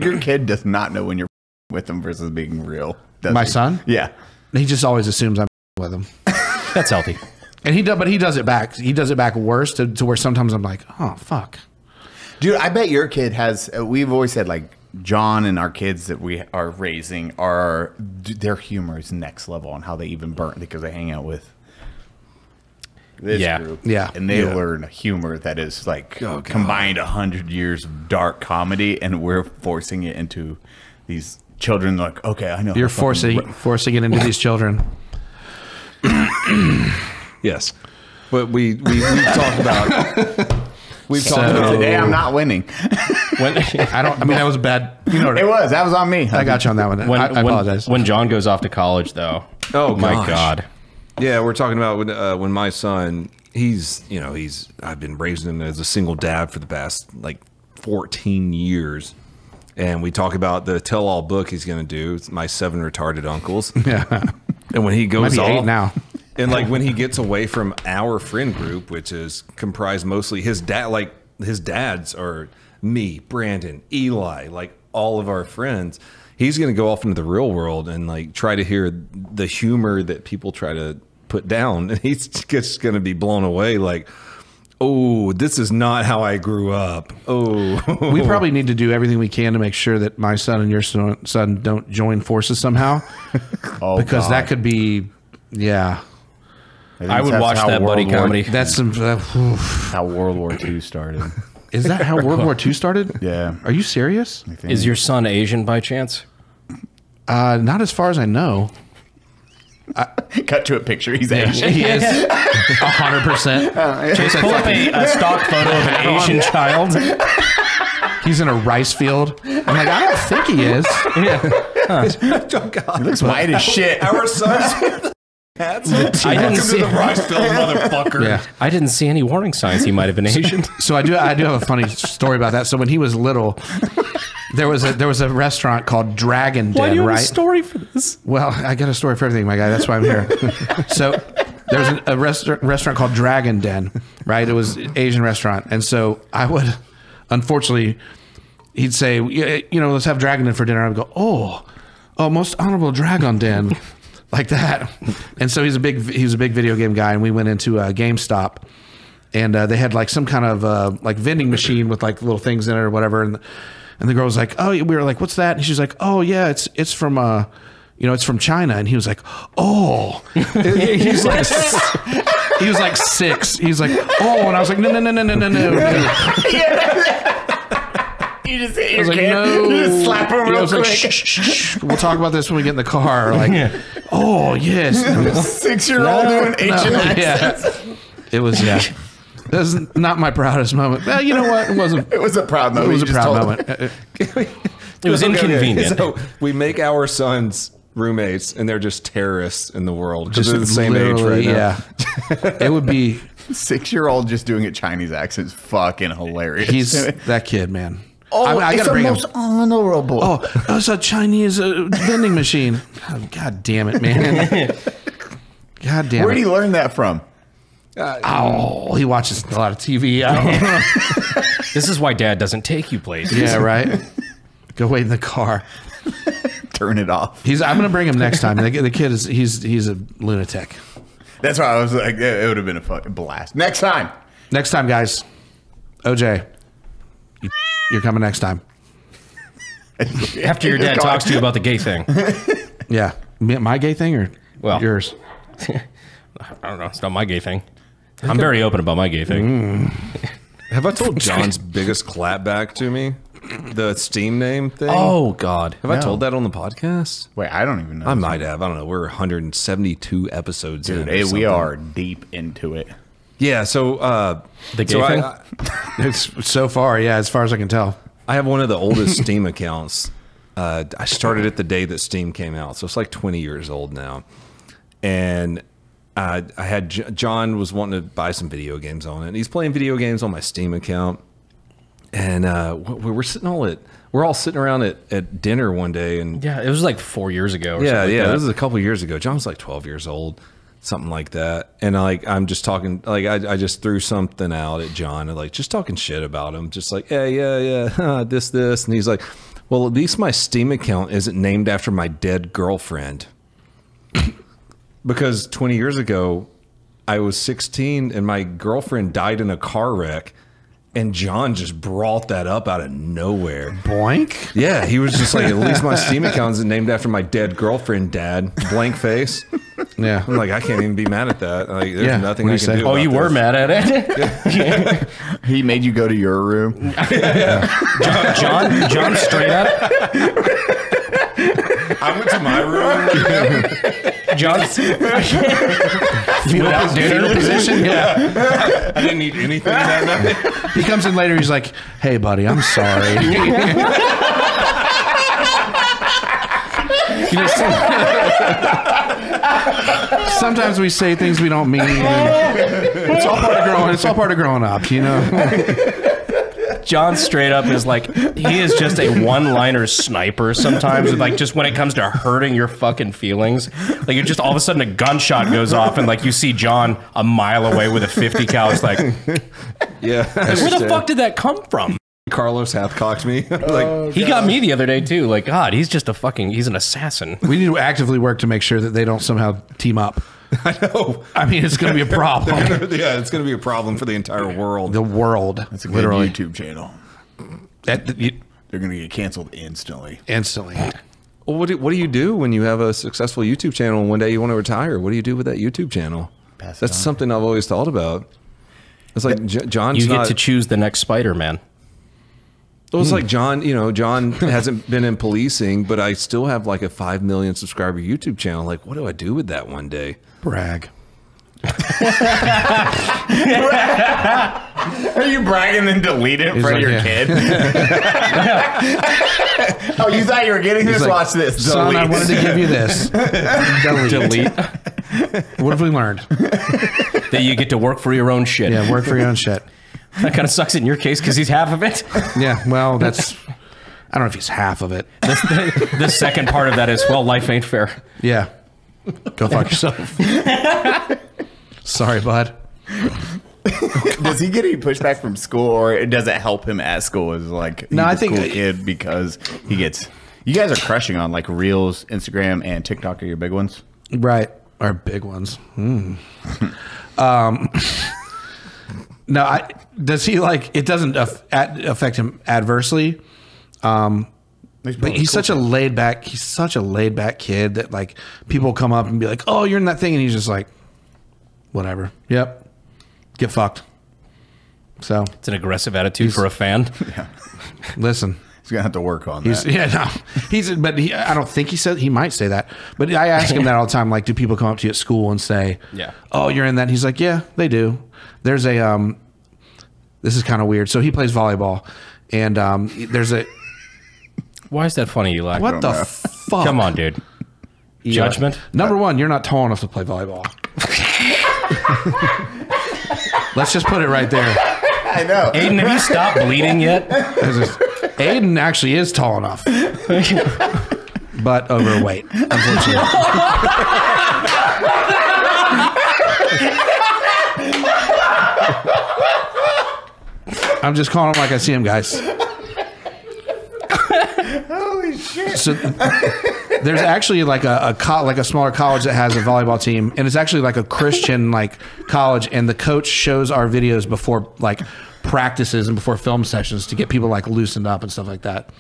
Dude, your kid does not know when you're with him versus being real. My son? Yeah. He just always assumes I'm with him. That's healthy. And but he does it back. He does it back worse to where sometimes I'm like, oh, fuck. Dude, I bet your kid has, we've always said like John and our kids that we are raising their humor is next level on how they even burn because they hang out with this group. Yeah. And they learn humor that is like combined 100 years of dark comedy, and we're forcing it into these children. Like, okay, I know. You're forcing it into these children. Yes. But we talk about... We've talked about today. I'm not winning. That was bad. You know, it was. That was on me. I got you on that one. I apologize. When John goes off to college, though. Oh my God. Yeah, we're talking about when my son. I've been raising him as a single dad for the past like 14 years, and we talk about the tell-all book he's going to do. It's My 7 Retarded Uncles. Yeah. And when he goes Might be off 8 now. And like when he gets away from our friend group, which is comprised mostly his dad, like his dads are me, Brandon, Eli, like all of our friends, he's going to go off into the real world and like try to hear the humor that people try to put down. And he's just going to be blown away. Like, oh, this is not how I grew up. Oh, we probably need to do everything we can to make sure that my son and your son don't join forces somehow. Because that could be, yeah. I would watch that buddy comedy. That's some how World War II started. Is that how World War II started? Yeah. Are you serious? Is your son Asian by chance? Not as far as I know. Cut to a picture. He's Asian. He is 100%. Just pull up a stock photo of an Asian child. He's in a rice field. I'm like, I don't think he is. Yeah. Oh, God. He looks white as shit. Our son's hats. I didn't see the rice field, motherfucker. Yeah. I didn't see any warning signs he might have been Asian. So I do have a funny story about that. So when he was little, there was a restaurant called Dragon Den, Why do you have right? a story for this? Well, I got a story for everything, my guy. That's why I'm here. So there's a restaurant called Dragon Den, right? It was an Asian restaurant. And so I would, unfortunately, he'd say, let's have Dragon Den for dinner. I would go, oh, most honorable Dragon Den. Like that. And so he's a big video game guy, and we went into a GameStop, and they had like some kind of like vending machine with like little things in it or whatever, and the girl was like, oh, we were like, what's that? And she's like, oh yeah, it's from it's from China. And he was like, oh. He's like he was like 6. He's like, oh, and I was like, no. You just hit your I was like, kid. no. You just slap him real quick. Like, shh. We'll talk about this when we get in the car. Like, oh yes, 6-year-old doing Asian accents. Yeah. It was It was not my proudest moment. Well, you know what? It wasn't. It was a proud moment. It was a proud moment. It was inconvenient. So we make our sons roommates, and they're just terrorists in the world because they're the same age right now. Yeah, it would be 6-year-old just doing a Chinese accent is fucking hilarious. He's that kid, man. Oh, I it's gotta the bring most him. honorable. Oh, it's a Chinese vending machine. Oh, God damn it, man. God damn it. Where did he learn that from? He watches a lot of TV. I don't know. This is why Dad doesn't take you places. Yeah, right. Go wait in the car. Turn it off. I'm going to bring him next time. The kid is he's a lunatic. That's why I was like, it would have been a fucking blast. Next time, guys. OJ, you're coming next time. After your dad talks to you about the gay thing. Yeah, my gay thing or yours? I don't know. It's not my gay thing. I'm very open about my gay thing. Have I told John's biggest clapback to me? The Steam name thing? Oh, God. Have I told that on the podcast? wait, I don't even know. I might have. I don't know. We're 172 episodes in. Dude, we are deep into it. Yeah, so... the gay thing? It's so far, yeah, as far as I can tell. I have one of the oldest Steam accounts. I started it the day that Steam came out, so it's like 20 years old now. And I had John was wanting to buy some video games on it. And he's playing video games on my Steam account. And we're all sitting around at dinner one day, and Yeah, it was like 4 years ago. Or yeah, something like that. this was a couple years ago. John was like 12 years old, something like that. And I'm just talking, like I just threw something out at John, and like just talking shit about him, just like yeah, this, and he's like, Well, at least my Steam account isn't named after my dead girlfriend. Because 20 years ago, I was 16 and my girlfriend died in a car wreck. And John just brought that up out of nowhere. Boink. Yeah, he was just like, at least my Steam account is named after my dead girlfriend, Dad. Blank face. Yeah. I'm like, I can't even be mad at that. Like, there's nothing what I do you can say? do. Oh, about you were this. mad at it? He made you go to your room. John straight up. I went to my room. John's Without dinner position. Yeah. I didn't eat anything that night. He comes in later. He's like, "Hey, buddy, I'm sorry." You know, sometimes we say things we don't mean. It's all part of growing. It's all part of growing up, you know. John straight up is like, he is just a one-liner sniper sometimes. Like, just when it comes to hurting your fucking feelings, like, it just all of a sudden a gunshot goes off and like you see John a mile away with a 50 cal. It's like, Yeah. where the fuck did that come from? Carlos half-cocked me. Like, He got me the other day too. Like, God, he's just he's an assassin. We need to actively work to make sure that they don't somehow team up. I know. I mean, it's going to be a problem. Yeah, it's going to be a problem for the entire world. The world. That's a good literally. YouTube channel. They're They're going to get canceled instantly. instantly. Well, what do you do when you have a successful YouTube channel and one day you want to retire? What do you do with that YouTube channel? Pass it That's on. something I've always thought about. It's like John's You get not. to choose the next Spider-Man. Well, it's like John. You know, John hasn't been in policing, but I still have like a 5 million subscriber YouTube channel. Like, what do I do with that one day? Brag. Are you bragging and delete it He's for like, your yeah. kid? Oh, you thought you were getting this? He's like, Watch this. Son, I Delete. wanted to give you this. Delete. What have we learned? That you get to work for your own shit. Yeah, work for your own shit. That kind of sucks in your case because he's half of it. Yeah, well, that's... I don't know if he's half of it. The second part of that is, well, life ain't fair. Yeah. Go fuck yourself. Sorry, bud. Does he get any pushback from school, or does it help him at school? Is like No, he's I a think- cool kid because he gets. You guys are crushing on like Reels, Instagram, and TikTok are your big ones. Right. Our big ones. No, does he like, it doesn't affect him adversely. But he's such a laid back kid that like people come up and be like, "Oh, you're in that thing," and he's just like, "Whatever. Yep. Get fucked." So It's an aggressive attitude for a fan. listen, He's gonna have to work on he's that. I don't think he might say that, but I ask him that all the time. Like, do people come up to you at school and say, Yeah. "Oh, you're in that"? And he's like, "Yeah, they do." There's a this is kind of weird. So he plays volleyball, and there's a Why is that funny, Eli? what the know. fuck? Come on, dude. Judgment? Number one, you're not tall enough to play volleyball. Let's just put it right there. I know. Aiden, have you stopped bleeding yet? Aiden actually is tall enough, but overweight, unfortunately. I'm just calling him like I see him, guys. Holy shit! So there's actually like a smaller college that has a volleyball team, and it's actually like a Christian like college, and the coach shows our videos before like practices and before film sessions to get people like loosened up and stuff like that.